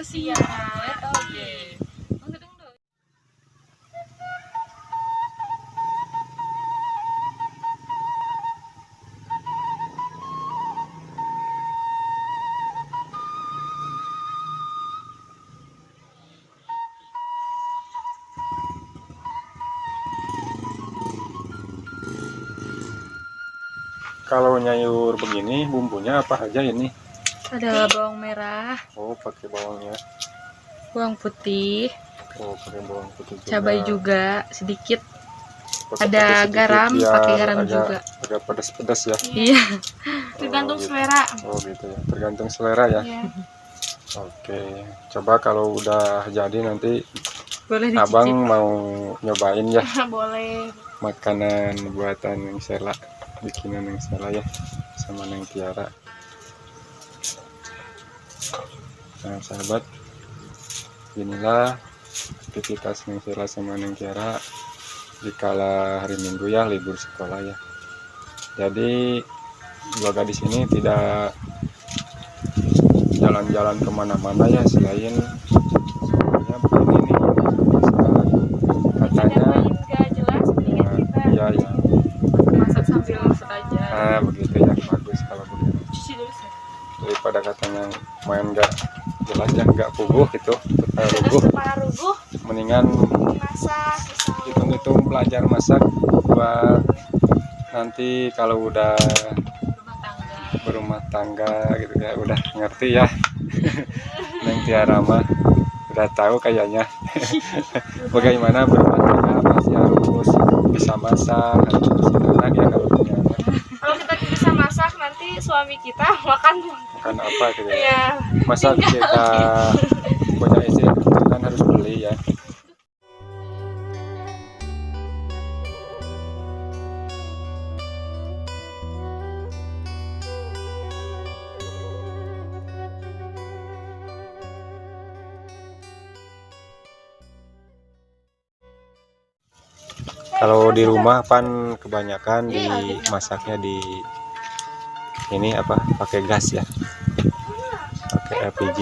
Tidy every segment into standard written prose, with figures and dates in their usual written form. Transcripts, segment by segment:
siap. Oke. Kalau nyayur begini bumbunya apa aja ini? Ada bawang merah, Oh, pakai bawangnya. bawang putih, Oh, pakai bawang putih juga. cabai juga sedikit. Pakai Ada sedikit garam, biar pakai garam agak, juga. agak pedas-pedas ya. Iya. Tergantung gitu. selera. Oh gitu ya, tergantung selera ya. Iya. Oke, coba kalau udah jadi nanti Boleh abang dicicip. mau nyobain ya Boleh. makanan buatan Neng Sela, bikinan Neng Sela ya, sama Neng Tiara. Nah sahabat, inilah aktivitas Neng Sela sama Neng Tiara di kala hari Minggu ya, libur sekolah ya. Jadi dua gadis ini tidak jalan-jalan kemana-mana ya, selain sebenarnya begini nih, katanya Nggak jelas mendingan kita ya ya, Masak sambil masak aja. nah begitu ya, bagus kalau begitu cuci dulu sih. daripada katanya main nggak jelas ya, nggak puguh gitu, ruguh, Kepala rubuh, mendingan masak, hitung-hitung belajar masak buat nanti kalau udah berumah tangga gitu ya, udah ngerti ya. Neng Tiara mah udah tahu kayaknya bagaimana berumah tangga, pasti harus bisa masak, harus bisa anak ya kalau punya anak. Kalau kita bisa masak, nanti suami kita makan Apa gitu ya. ya. Masa kita punya istri kan harus beli ya. Kalau di rumah pan kebanyakan dimasaknya di ini apa, pakai gas ya, pakai LPG.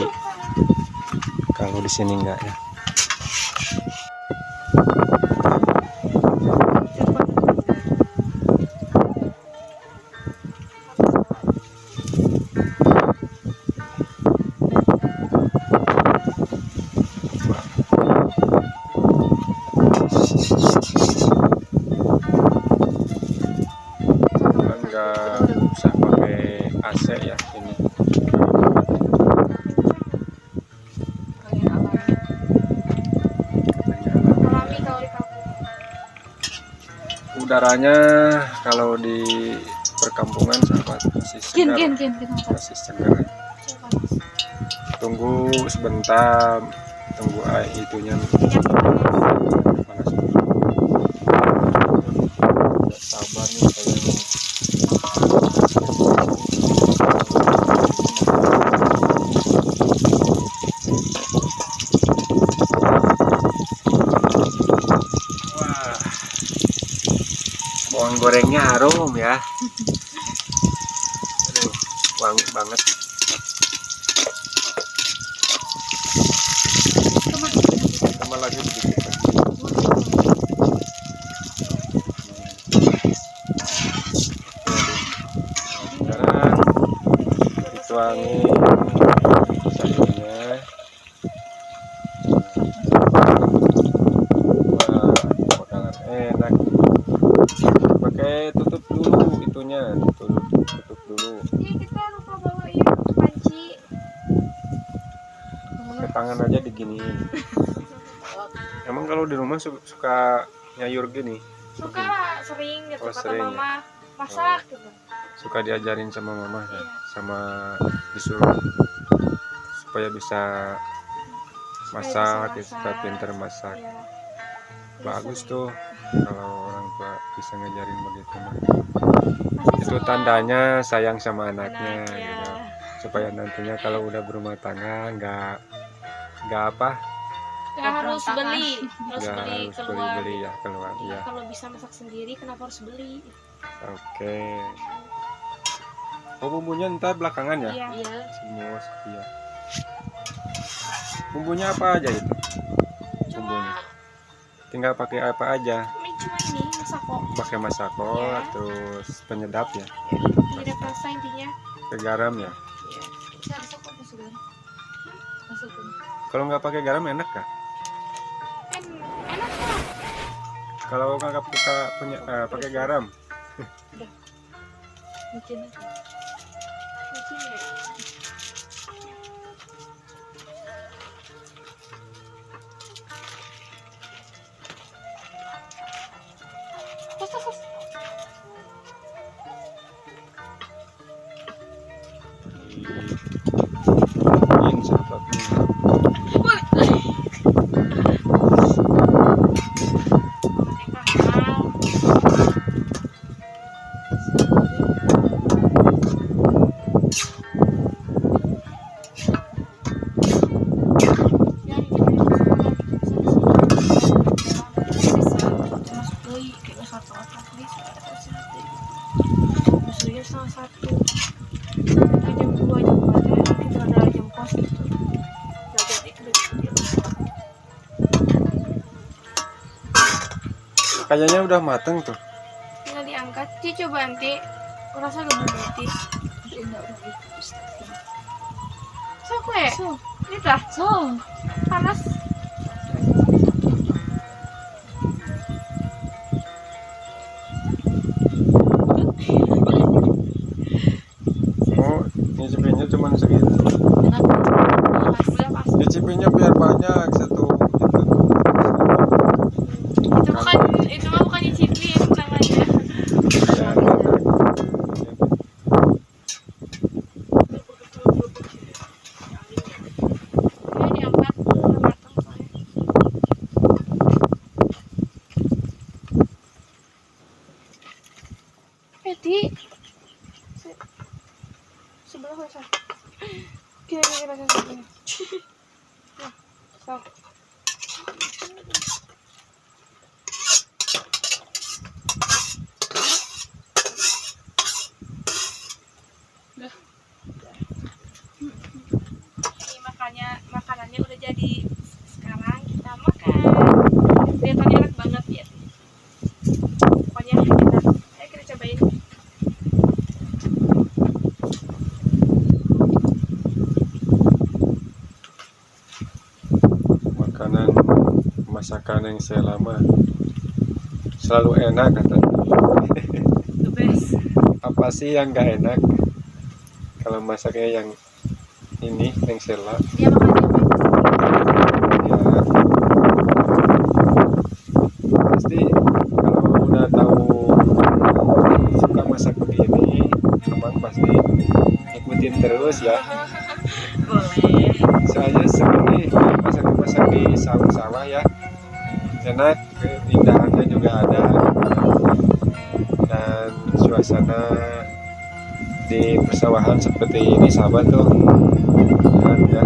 Kalau di sini enggak ya. Enggak usah pakai AC ya ini. Alami kalau di kampung. Udaranya kalau di perkampungan sahabat masih segar, masih segar. Tunggu sebentar, tunggu air itunya panas dulu. Nggak sabar nih kayaknya. Wah, bawang gorengnya harum ya. Aduh, wangi banget. Tambah lagi sedikit lagi. Sekarang dituangin sayurnya. Wah, bakalan enak. Pakai tutup dulu itunya, tutup dulu. Ini kita lupa bawa ya panci. Pakai tangan aja diginiin. Emang kalau di rumah suka nyayur gini? Suka sering gitu, Oh, kata sering ya? mama masak gitu. Suka diajarin sama mama ya? Iya. Sama disuruh supaya bisa masak, ya, supaya pintar masak. Iya. Bagus tuh kalau orang tua bisa ngajarin begitu mah. Pasti Itu semua tandanya sayang sama anaknya anak, ya. gitu. Supaya nantinya kalau udah berumah tangga nggak apa, Nggak harus beli, harus nggak beli harus keluar. beli ya keluar Iya, ya. kalau bisa masak sendiri, kenapa harus beli? Oke. Oh, bumbunya ntar belakangan ya? Iya. Iya. Semua iya. Bumbunya apa aja itu? Bumbunya. Tinggal pakai apa aja? Cuma ini masako. Pakai masako, Ya. terus penyedap ya. Tidak rasa intinya. Pakai garam ya. Saya rasa kok masukin. Masukin. Kalau nggak pakai garam enak kah? Enak kok. Kalau nggak pakai garam, Mungkin Mungkin ya. Tos. ini sahabatnya. Salah satu jam 2 jam 4 kita ada jam kos gitu belajar ikut Kayaknya udah mateng tuh. tinggal diangkat. Coba nanti rasa gak berarti so kue ini tah panas. Oh, nyicipinnya cuma segitu. Udah pas. Nyicipinnya biar banyak satu Itu mah bukan nyicipin namanya. ya. Ini diangkat udah matang soalnya. Di sebelah masa kira-kira sebelah. Nah, so. Ini makanannya udah jadi. Sekarang kita makan. Kelihatannya enak banget ya. Pokoknya kita cobain. Masakan yang saya lama selalu enak katanya. the best. Apa sih yang nggak enak kalau masaknya yang ini yang sela? Dia makannya Ya pasti kalau udah tahu suka masak begini, abang pasti ikutin terus ya. Boleh. Saya sering nih masak di sawah-sawah ya, enak, keindahannya juga ada, dan suasana di persawahan seperti ini sahabat tuh kan ya,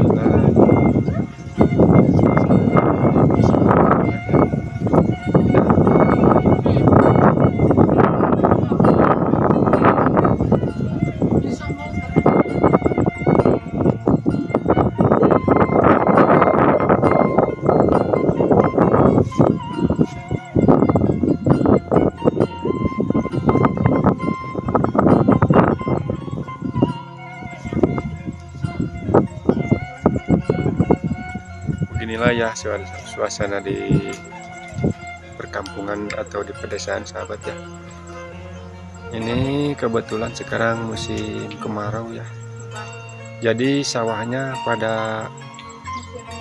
enak. Beginilah ya suasana di perkampungan atau di pedesaan sahabat ya. Ini kebetulan sekarang musim kemarau ya, jadi sawahnya pada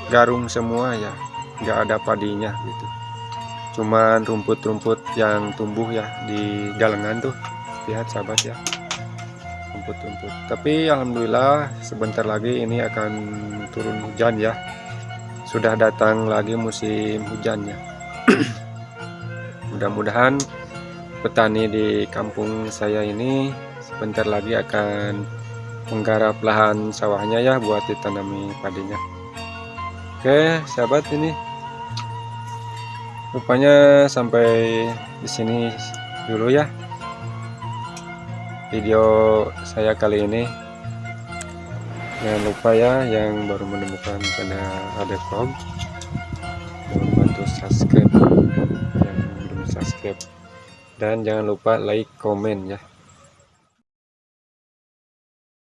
garung semua ya, nggak ada padinya gitu, cuman rumput-rumput yang tumbuh ya di galengan tuh, lihat sahabat ya, rumput-rumput. Tapi alhamdulillah sebentar lagi ini akan turun hujan ya, sudah datang lagi musim hujannya. Mudah-mudahan petani di kampung saya ini sebentar lagi akan menggarap lahan sawahnya ya buat ditanami padinya. Oke sahabat, ini rupanya sampai di sini dulu ya video saya kali ini. Jangan lupa ya yang baru menemukan channel Adekom, jangan bantu subscribe yang belum subscribe, dan jangan lupa like, komen ya.